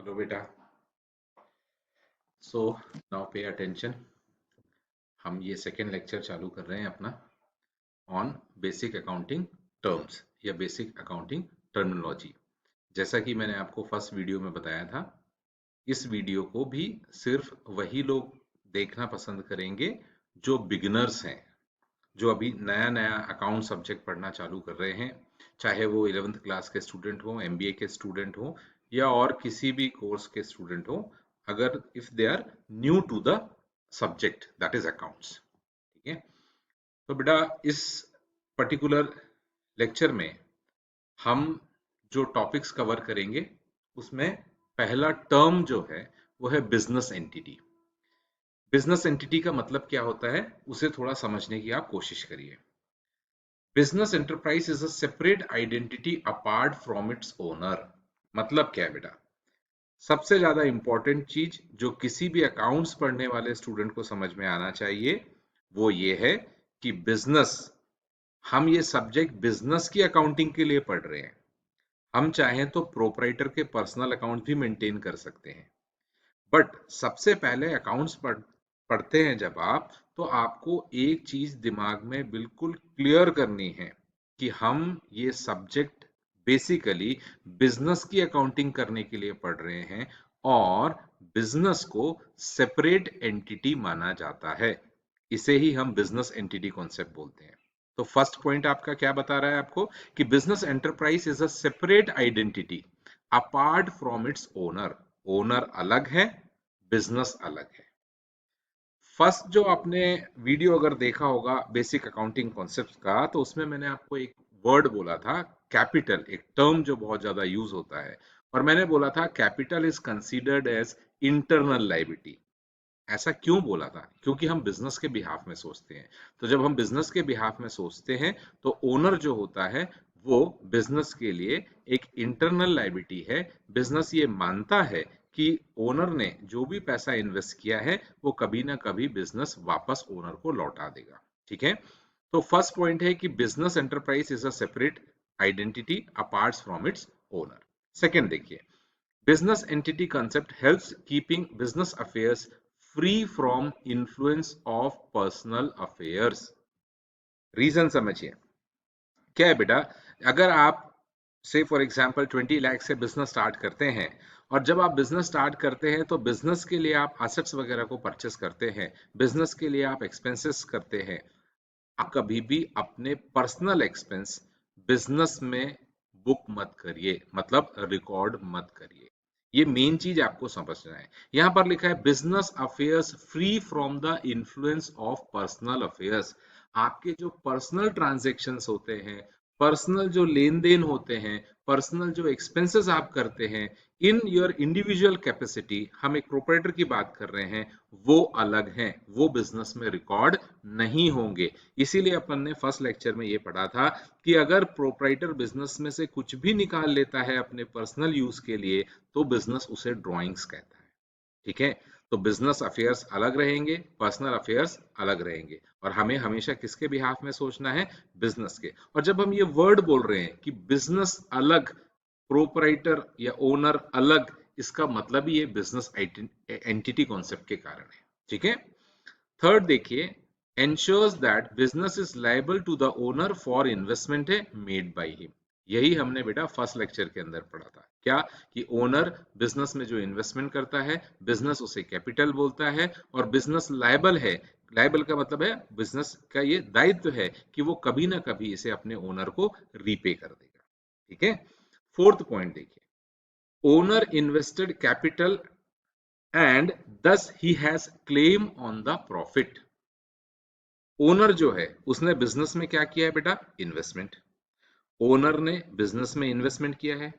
Hello बेटा। So now pay attention. हम ये सेकेंड लेक्चर चालू कर रहे हैं अपना ऑन बेसिक अकाउंटिंग टर्म्स या बेसिक अकाउंटिंग टर्मिनोलॉजी। जैसा कि मैंने आपको फर्स्ट वीडियो में बताया था, इस वीडियो को भी सिर्फ वही लोग देखना पसंद करेंगे जो बिगिनर्स हैं, जो अभी नया नया अकाउंट सब्जेक्ट पढ़ना चालू कर रहे हैं, चाहे वो 11th क्लास के स्टूडेंट हो, एमबीए के स्टूडेंट हो या और किसी भी कोर्स के स्टूडेंट हो, अगर if they are new to the subject that is accounts. ठीक है, तो बेटा इस पर्टिकुलर लेक्चर में हम जो टॉपिक्स कवर करेंगे उसमें पहला टर्म जो है वो है बिजनेस एंटिटी। बिजनेस एंटिटी का मतलब क्या होता है उसे थोड़ा समझने की आप कोशिश करिए। Business enterprise is a separate identity apart from its owner. मतलब क्या है बेटा? सबसे ज्यादा इंपॉर्टेंट चीज जो किसी भी अकाउंट्स पढ़ने वाले स्टूडेंट को समझ में आना चाहिए वो ये है कि बिजनेस, हम ये सब्जेक्ट बिजनेस की अकाउंटिंग के लिए पढ़ रहे हैं। हम चाहें तो प्रोपराइटर के पर्सनल अकाउंट भी मेंटेन कर सकते हैं, बट सबसे पहले अकाउंट्स पढ़ते हैं जब आप, तो आपको एक चीज दिमाग में बिल्कुल क्लियर करनी है कि हम ये सब्जेक्ट बेसिकली बिजनेस की अकाउंटिंग करने के लिए पढ़ रहे हैं और बिजनेस को सेपरेट एंटिटी माना जाता है। इसे ही हम बिजनेस एंटिटी कॉन्सेप्ट बोलते हैं। तो फर्स्ट पॉइंट आपका क्या बता रहा है आपको कि business enterprise is a separate identity apart from its owner. Owner अलग है, बिजनेस अलग है। फर्स्ट जो आपने वीडियो अगर देखा होगा बेसिक अकाउंटिंग कॉन्सेप्ट का, तो उसमें मैंने आपको एक वर्ड बोला था कैपिटल, एक टर्म जो बहुत ज्यादा यूज होता है, और मैंने बोला था capital is considered as internal liability. ऐसा क्यों बोला था? क्योंकि हम बिजनेस के बिहाफ में सोचते हैं। तो जब हम बिजनेस के बिहाफ में सोचते हैं तो ओनर जो होता है वो बिजनेस के लिए एक इंटरनल लायबिलिटी है। बिजनेस ये मानता है कि ओनर ने जो भी पैसा इन्वेस्ट किया है वो कभी ना कभी बिजनेस वापस ओनर को लौटा देगा। ठीक है, तो फर्स्ट पॉइंट है कि business enterprise is a separate identity apart from its owner. Second देखिए, business entity concept helps keeping business affairs free from influence of personal affairs. Reason समझिए क्या है बेटा। अगर आप से फॉर एग्जांपल 20 लाख से बिजनेस स्टार्ट करते हैं, और जब आप बिजनेस स्टार्ट करते हैं तो बिजनेस के लिए आप एसेट्स वगैरह को परचेस करते हैं, बिजनेस के लिए आप एक्सपेंसेस करते हैं। आप कभी भी अपने पर्सनल एक्सपेंस बिजनेस में बुक मत करिए, मतलब रिकॉर्ड मत करिए। ये मेन चीज आपको समझना है। यहां पर लिखा है business affairs free from the influence of personal affairs. आपके जो पर्सनल ट्रांजैक्शंस होते हैं, पर्सनल जो लेन देन होते हैं, पर्सनल जो एक्सपेंसेस आप करते हैं इन योर इंडिविजुअल कैपेसिटी, हम एक प्रोपराइटर की बात कर रहे हैं, वो अलग हैं, वो बिजनेस में रिकॉर्ड नहीं होंगे। इसीलिए अपन ने फर्स्ट लेक्चर में ये पढ़ा था कि अगर प्रोपराइटर बिजनेस में से कुछ भी निकाल लेता है अपने पर्सनल यूज के लिए तो बिजनेस उसे ड्रॉइंग्स कहता है। ठीक है, तो बिजनेस अफेयर्स अलग रहेंगे, पर्सनल अफेयर्स अलग रहेंगे, और हमें हमेशा किसके बिहाफ में सोचना है? बिजनेस के। और जब हम ये वर्ड बोल रहे हैं कि बिजनेस अलग, प्रोपराइटर या ओनर अलग, इसका मतलब ही ये बिजनेस एंटिटी कॉन्सेप्ट के कारण है। ठीक है, थर्ड देखिए, ensures that business is liable to the owner for investment है made by him। यही हमने बेटा फर्स्ट लेक्चर के अंदर पढ़ा था, क्या कि ओनर बिजनेस में जो इन्वेस्टमेंट करता है, बिजनेस उसे कैपिटल बोलता है, और बिजनेस लायबल है। लायबल का मतलब है बिजनेस का ये दायित्व है कि वो कभी ना कभी इसे अपने ओनर को रीपे कर देगा। ठीक है, फोर्थ पॉइंट देखिए, owner invested capital and thus he has claim on the profit। Owner जो है उसने बिजनेस में क्या किया है बेटा? इन्वेस्टमेंट। ओनर ने बिजनेस में इन्वेस्टमेंट किया है।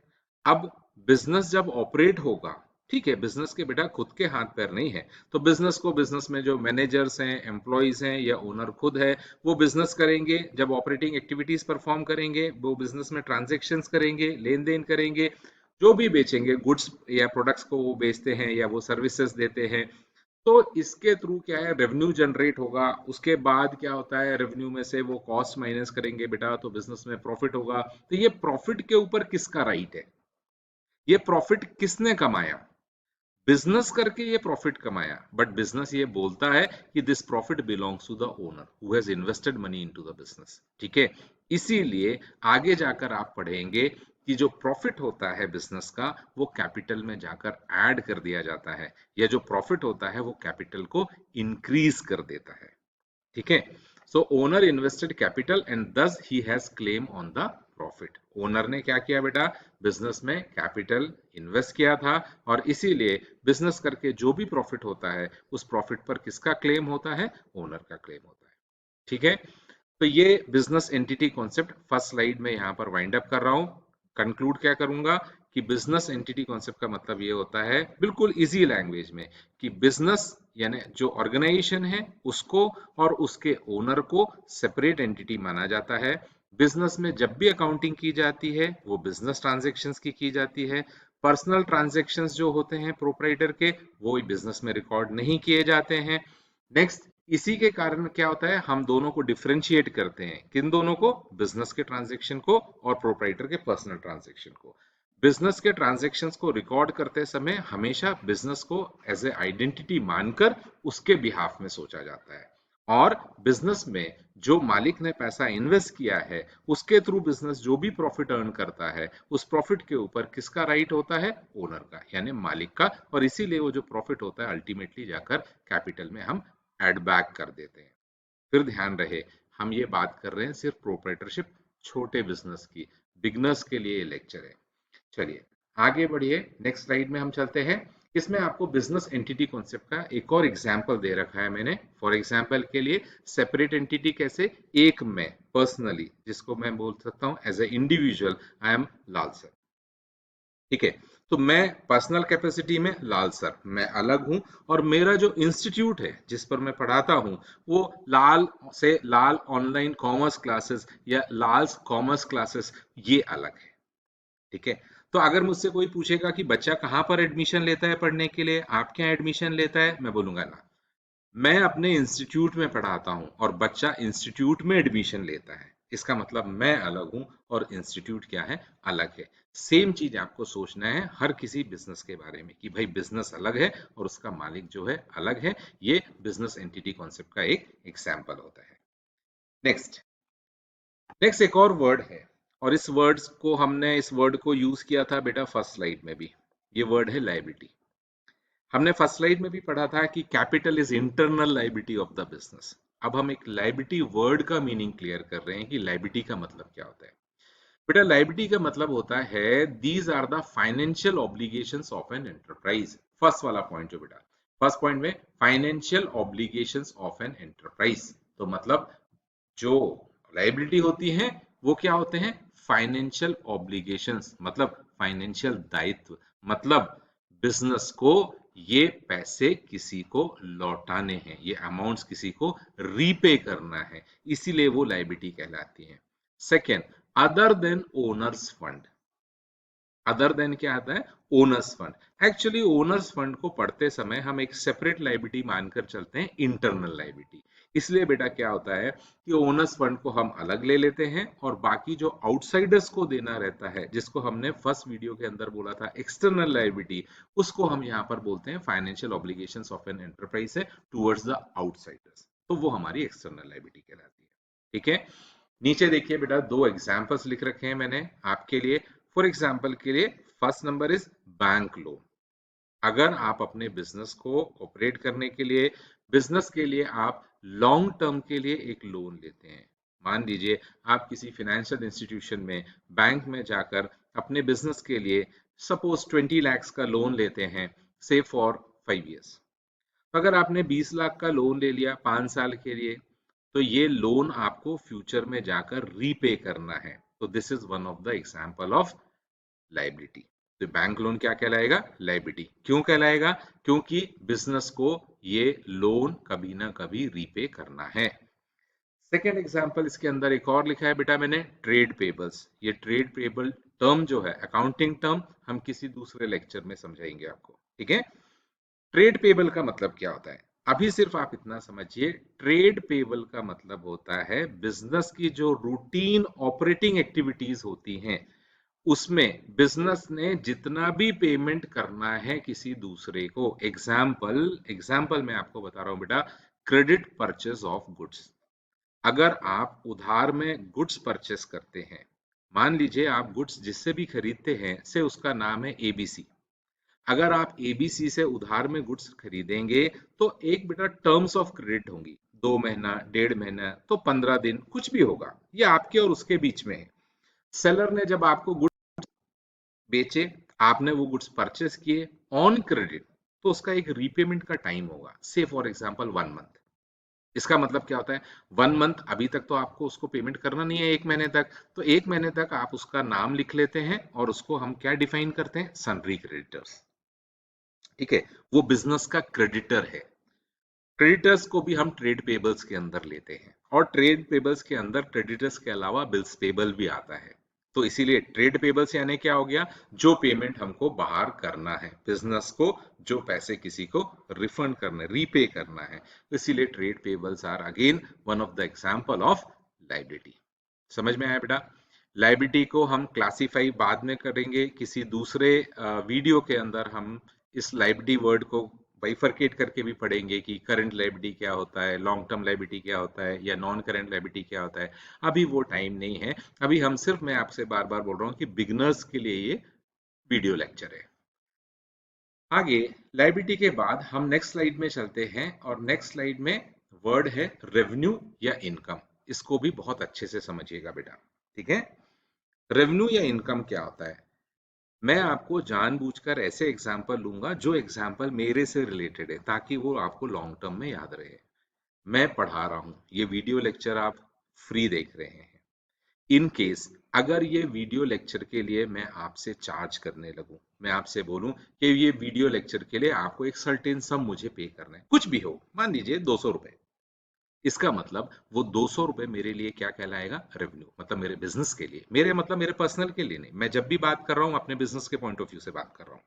अब बिजनेस जब ऑपरेट होगा, ठीक है, बिजनेस के बेटा खुद के हाथ पैर नहीं है, तो बिजनेस को, बिजनेस में जो मैनेजर्स हैं, एम्प्लॉइज हैं या ओनर खुद है, वो बिजनेस करेंगे। जब ऑपरेटिंग एक्टिविटीज परफॉर्म करेंगे, वो बिजनेस में ट्रांजेक्शन्स करेंगे, लेन देन करेंगे, जो भी बेचेंगे गुड्स या प्रोडक्ट्स को वो बेचते हैं या वो सर्विसेज देते हैं, तो इसके थ्रू क्या है? रेवेन्यू जनरेट होगा। उसके बाद क्या होता है? रेवेन्यू में से वो कॉस्ट माइनस करेंगे बेटा, तो बिजनेस में प्रॉफिट होगा। तो ये प्रॉफिट के ऊपर किसका राइट है? ये प्रॉफिट किसने कमाया? बिजनेस करके ये प्रॉफिट कमाया, बट बिजनेस ये बोलता है कि this profit belongs to the owner who has invested money into the business. ठीक है, इसीलिए आगे जाकर आप पढ़ेंगे कि जो प्रॉफिट होता है बिजनेस का वो कैपिटल में जाकर ऐड कर दिया जाता है, या जो प्रॉफिट होता है वो कैपिटल को इंक्रीज कर देता है। ठीक है, सो ओनर इन्वेस्टेड कैपिटल एंड दस he has claim on the profit. Owner ने क्या किया बेटा, बिजनेस में कैपिटल इन्वेस्ट किया था, और इसीलिए बिजनेस करके जो भी प्रॉफिट होता है उस प्रॉफिट पर किसका क्लेम होता है, ओनर का क्लेम होता है। ठीक है, तो ये business entity concept first slide में यहां पर वाइंड अप कर रहा हूं। कंक्लूड क्या करूंगा कि बिजनेस एंटिटी कॉन्सेप्ट का मतलब ये होता है बिल्कुल इजी लैंग्वेज में कि बिजनेस यानी जो ऑर्गेनाइजेशन है उसको और उसके ओनर को सेपरेट एंटिटी माना जाता है। बिजनेस में जब भी अकाउंटिंग की जाती है वो बिजनेस ट्रांजैक्शंस की जाती है। पर्सनल ट्रांजैक्शंस जो होते हैं प्रोप्राइटर के वो बिजनेस में रिकॉर्ड नहीं किए जाते हैं। नेक्स्ट, इसी के कारण क्या होता है, हम दोनों को डिफरेंशिएट करते हैं, किन दोनों को, बिजनेस के ट्रांजैक्शन को और प्रोप्राइटर के पर्सनल ट्रांजैक्शन को। बिजनेस के ट्रांजैक्शंस को रिकॉर्ड करते समय हमेशा बिजनेस को एज ए आइडेंटिटी मानकर उसके बिहाफ में सोचा जाता है, और बिजनेस में जो मालिक ने पैसा इन्वेस्ट किया है उसके थ्रू बिजनेस जो भी प्रॉफिट अर्न करता है उस प्रॉफिट के ऊपर किसका राइट होता है, ओनर का यानी मालिक का, और इसीलिए वो जो प्रॉफिट होता है अल्टीमेटली जाकर कैपिटल में हम एड बैक कर देते हैं। फिर ध्यान रहे हम ये बात कर रहे हैं सिर्फ प्रोप्राइटरशिप छोटे बिजनेस की, बिगनर्स के लिए ये लेक्चर है। चलिए आगे बढ़िए, नेक्स्ट स्लाइड में हम चलते हैं। इसमें आपको बिजनेस एंटिटी कॉन्सेप्ट का एक और एग्जांपल दे रखा है मैंने। फॉर एग्जांपल के लिए सेपरेट एंटिटी कैसे, एक मैं पर्सनली जिसको मैं बोल सकता हूं as a individual, I am Lal sir. ठीक है, तो मैं पर्सनल कैपेसिटी में लाल सर मैं अलग हूं, और मेरा जो इंस्टीट्यूट है जिस पर मैं पढ़ाता हूं वो लाल से लाल ऑनलाइन कॉमर्स क्लासेस या लाल्स कॉमर्स क्लासेस, ये अलग है। ठीक है, तो अगर मुझसे कोई पूछेगा कि बच्चा कहाँ पर एडमिशन लेता है पढ़ने के लिए, आप क्या एडमिशन लेता है, मैं बोलूंगा ना, मैं अपने इंस्टीट्यूट में पढ़ाता हूं और बच्चा इंस्टीट्यूट में एडमिशन लेता है। इसका मतलब मैं अलग हूं और इंस्टीट्यूट क्या है, अलग है। सेम चीज आपको सोचना है हर किसी बिजनेस के बारे में कि भाई बिजनेस अलग है और उसका मालिक जो है अलग है। ये बिजनेस एंटिटी कॉन्सेप्ट का एक एग्जाम्पल होता है। नेक्स्ट, नेक्स्ट एक और वर्ड है, और इस वर्ड्स को हमने इस वर्ड को यूज किया था बेटा फर्स्ट स्लाइड में भी। ये वर्ड है लायबिलिटी। हमने फर्स्ट स्लाइड में भी पढ़ा था कि capital is internal liability of the business. अब हम एक लायबिलिटी वर्ड का मीनिंग क्लियर कर रहे हैं कि लायबिलिटी का मतलब क्या होता है। बेटा लायबिलिटी का मतलब होता है these are the financial obligations of an enterprise. First वाला पॉइंट जो बेटा, फर्स्ट पॉइंट में financial obligations of an enterprise, तो मतलब जो लायबिलिटी होती है वो क्या होते हैं, फाइनेंशियल ऑब्लिगेशंस, मतलब फाइनेंशियल दायित्व, मतलब बिजनेस को ये पैसे किसी को लौटाने हैं, ये अमाउंट्स किसी को रीपे करना है, इसीलिए वो लायबिलिटी कहलाती है। Second, other than owner's fund. Other than क्या आता है, owner's fund. Actually owner's fund को पढ़ते समय हम एक सेपरेट लायबिलिटी मानकर चलते हैं, इंटरनल लायबिलिटी। इसलिए बेटा क्या होता है कि ओनर्स फंड को हम अलग ले लेते हैं, और बाकी जो आउटसाइडर्स को देना रहता है जिसको हमने फर्स्ट वीडियो के अंदर बोला था एक्सटर्नल लायबिलिटी, उसको हम यहाँ पर बोलते हैं financial obligations of an enterprise है टुवर्ड्स द आउटसाइडर्स, तो वो हमारी एक्सटर्नल लायबिलिटी कहलाती है। ठीक है, नीचे देखिए बेटा दो एग्जांपल्स लिख रखे हैं मैंने आपके लिए। फॉर एग्जांपल के लिए first number is bank loan. अगर आप अपने बिजनेस को ऑपरेट करने के लिए, बिजनेस के लिए आप लॉन्ग टर्म के लिए एक लोन लेते हैं, मान लीजिए आप किसी फाइनेंशियल इंस्टीट्यूशन में, बैंक में जाकर अपने बिजनेस के लिए सपोज 20 लाख का लोन लेते हैं, से फॉर 5 इयर्स। अगर आपने 20 लाख का लोन ले लिया 5 साल के लिए, तो ये लोन आपको फ्यूचर में जाकर रीपे करना है, तो this is one of the example of liability. तो बैंक लोन क्या कहलाएगा, लायबिलिटी। क्यों कहलाएगा, क्योंकि बिजनेस को ये लोन कभी ना कभी रीपे करना है। सेकेंड एग्जांपल इसके अंदर एक और लिखा है बेटा मैंने, ट्रेड पेबल्स। ये ट्रेड पेबल टर्म जो है अकाउंटिंग टर्म, हम किसी दूसरे लेक्चर में समझाएंगे आपको। ठीक है, ट्रेड पेबल का मतलब क्या होता है, अभी सिर्फ आप इतना समझिए, ट्रेड पेबल का मतलब होता है बिजनेस की जो रूटीन ऑपरेटिंग एक्टिविटीज होती हैं उसमें बिजनेस ने जितना भी पेमेंट करना है किसी दूसरे को, एग्जाम्पल मैं आपको बता रहा हूं बेटा, क्रेडिट परचेज ऑफ गुड्स। अगर आप उधार में गुड्स परचेस करते हैं, मान लीजिए आप गुड्स जिससे भी खरीदते हैं से उसका नाम है एबीसी। अगर आप एबीसी से उधार में गुड्स खरीदेंगे तो एक बेटा टर्म्स ऑफ क्रेडिट होंगी, 2 महीना, 1.5 महीना, तो 15 दिन, कुछ भी होगा, ये आपके और उसके बीच में है। सेलर ने जब आपको गुड्स बेचे, आपने वो गुड्स परचेस किए ऑन क्रेडिट, तो उसका एक रीपेमेंट का टाइम होगा, से फॉर एग्जांपल 1 मंथ। इसका मतलब क्या होता है, 1 मंथ अभी तक तो आपको उसको पेमेंट करना नहीं है 1 महीने तक, तो 1 महीने तक आप उसका नाम लिख लेते हैं और उसको हम क्या डिफाइन करते हैं, सन्ड्री क्रेडिटर्स। ठीक है, वो बिजनेस का क्रेडिटर है। क्रेडिटर्स को भी हम ट्रेड पेबल्स के अंदर लेते हैं, और ट्रेड पेबल्स के अंदर क्रेडिटर्स के अलावा बिल्स पेबल भी आता है। तो इसीलिए ट्रेड पेबल्स यानी क्या हो गया, जो पेमेंट हमको बाहर करना है बिजनेस को, जो पैसे किसी को रिफंड करने, रीपे करना है, तो इसीलिए trade payables are again one of the example of liability. समझ में आया बेटा? लायबिलिटी को हम क्लासीफाई बाद में करेंगे, किसी दूसरे वीडियो के अंदर हम इस लायबिलिटी वर्ड को बाइफरकेट करके भी पढ़ेंगे कि करंट लायबिलिटी क्या होता है, लॉन्ग टर्म लायबिलिटी क्या होता है, या नॉन करंट लायबिलिटी क्या होता है। अभी वो टाइम नहीं है, अभी हम सिर्फ, मैं आपसे बार बार बोल रहा हूँ कि बिगनर्स के लिए ये वीडियो लेक्चर है। आगे लायबिलिटी के बाद हम नेक्स्ट स्लाइड में चलते हैं, और नेक्स्ट स्लाइड में वर्ड है रेवेन्यू या इनकम। इसको भी बहुत अच्छे से समझिएगा बेटा, ठीक है? रेवेन्यू या इनकम क्या होता है, मैं आपको जानबूझकर ऐसे एग्जाम्पल लूंगा जो एग्जाम्पल मेरे से रिलेटेड है, ताकि वो आपको लॉन्ग टर्म में याद रहे। मैं पढ़ा रहा हूं, ये वीडियो लेक्चर आप फ्री देख रहे हैं। इन केस अगर ये वीडियो लेक्चर के लिए मैं आपसे चार्ज करने लगूं, मैं आपसे बोलूं कि ये वीडियो लेक्चर के लिए आपको एक सर्टेन सम मुझे पे करना है, कुछ भी हो, मान लीजिए 200 रुपए, इसका मतलब वो 200 रुपए मेरे लिए क्या कहलाएगा, रेवेन्यू। मतलब मेरे बिजनेस के लिए, मेरे मतलब मेरे पर्सनल के लिए नहीं, मैं जब भी बात कर रहा हूं अपने बिजनेस के पॉइंट ऑफ व्यू से बात कर रहा हूं।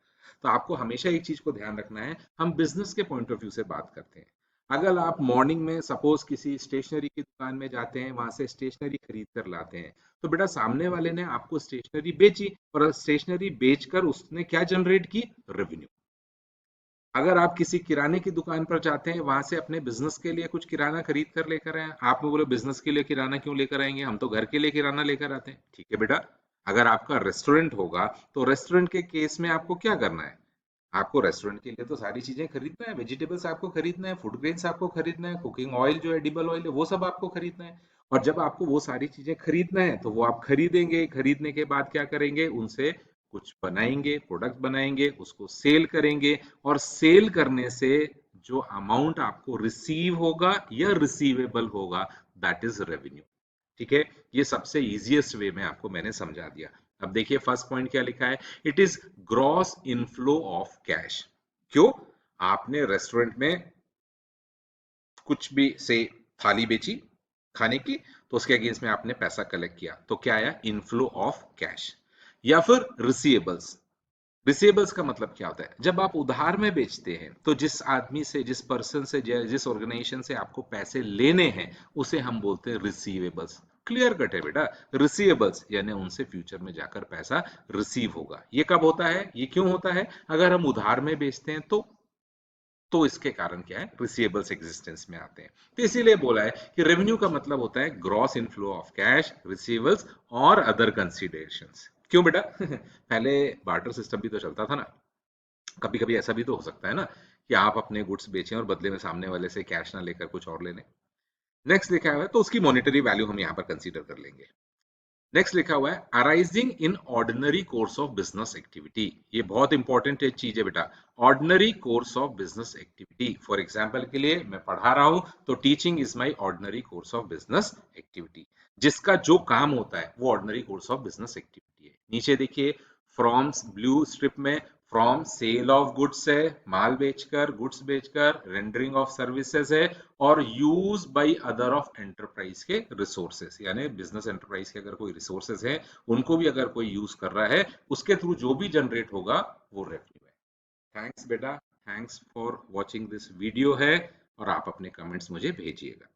तो आपको हमेशा एक चीज को ध्यान रखना है, हम बिजनेस के पॉइंट ऑफ व्यू से बात करते हैं। अगर आप मॉर्निंग में सपोज किसी स्टेशनरी की दुकान में जाते हैं, वहां से स्टेशनरी खरीद कर लाते हैं, तो बेटा सामने वाले ने आपको स्टेशनरी बेची, और स्टेशनरी बेचकर उसने क्या जनरेट की, रेवेन्यू। अगर आप किसी किराने की दुकान पर जाते हैं, वहां से अपने बिजनेस के लिए कुछ किराना खरीद कर लेकर आए, आप में बोले बिजनेस के लिए किराना क्यों लेकर आएंगे, हम तो घर के लिए किराना लेकर आते हैं। ठीक है बेटा, अगर आपका रेस्टोरेंट होगा तो रेस्टोरेंट के केस में आपको क्या करना है, आपको रेस्टोरेंट के लिए तो सारी चीजें खरीदना है, वेजिटेबल्स आपको खरीदना है, फूड ग्रेन्स आपको खरीदना है, कुकिंग ऑयल जो एडिबल ऑयल है वो सब आपको खरीदना है। और जब आपको वो सारी चीजें खरीदना है तो वो आप खरीदेंगे, खरीदने के बाद क्या करेंगे, उनसे कुछ बनाएंगे, प्रोडक्ट बनाएंगे, उसको सेल करेंगे, और सेल करने से जो अमाउंट आपको रिसीव होगा या रिसीवेबल होगा, दैट इज रेवेन्यू। ठीक है, ये सबसे इजीएस्ट वे में आपको मैंने समझा दिया। अब देखिए फर्स्ट पॉइंट क्या लिखा है, it is gross inflow of cash. क्यों, आपने रेस्टोरेंट में कुछ भी से थाली बेची खाने की, तो उसके अगेंस्ट में आपने पैसा कलेक्ट किया, तो क्या आया, इनफ्लो ऑफ कैश। या फिर रिसीवेबल्स, रिसीवेबल्स का मतलब क्या होता है, जब आप उधार में बेचते हैं तो जिस आदमी से, जिस पर्सन से, जिस ऑर्गेनाइजेशन से आपको पैसे लेने हैं, उसे हम बोलते हैं रिसीवेबल्स। क्लियर कट है बेटा, रिसीवेबल्स यानी उनसे फ्यूचर में जाकर पैसा रिसीव होगा। ये कब होता है, ये क्यों होता है, अगर हम उधार में बेचते हैं तो इसके कारण क्या है, रिसीवेबल्स एग्जिस्टेंस में आते हैं। तो इसीलिए बोला है कि रेवेन्यू का मतलब होता है gross inflow of cash, receivables और अदर कंसीडरेशंस। क्यों बेटा पहले बार्टर सिस्टम भी तो चलता था ना, कभी कभी ऐसा भी तो हो सकता है ना कि आप अपने गुड्स बेचें और बदले में सामने वाले से कैश ना लेकर कुछ और ले लें। नेक्स्ट लिखा हुआ है, तो उसकी मॉनेटरी वैल्यू हम यहाँ पर कंसीडर कर लेंगे। नेक्स्ट लिखा हुआ है arising in ordinary course of business activity. ये बहुत इंपॉर्टेंट चीज है बेटा, ordinary course of business activity. For example के लिए मैं पढ़ा रहा हूं तो teaching is my ordinary course of business activity, जिसका जो काम होता है वो ordinary course of business activity है। नीचे देखिए फ्रॉम्स ब्लू स्ट्रिप में, फ्रॉम सेल ऑफ गुड्स है, माल बेचकर, गुड्स बेचकर, रेंडरिंग ऑफ सर्विसेज है, और use by other of enterprise के रिसोर्सेज, यानी बिजनेस एंटरप्राइज के अगर कोई रिसोर्सेज है उनको भी अगर कोई यूज कर रहा है, उसके थ्रू जो भी जनरेट होगा वो रेवेन्यू है। थैंक्स बेटा, thanks for watching this video है, और आप अपने कमेंट्स मुझे भेजिएगा।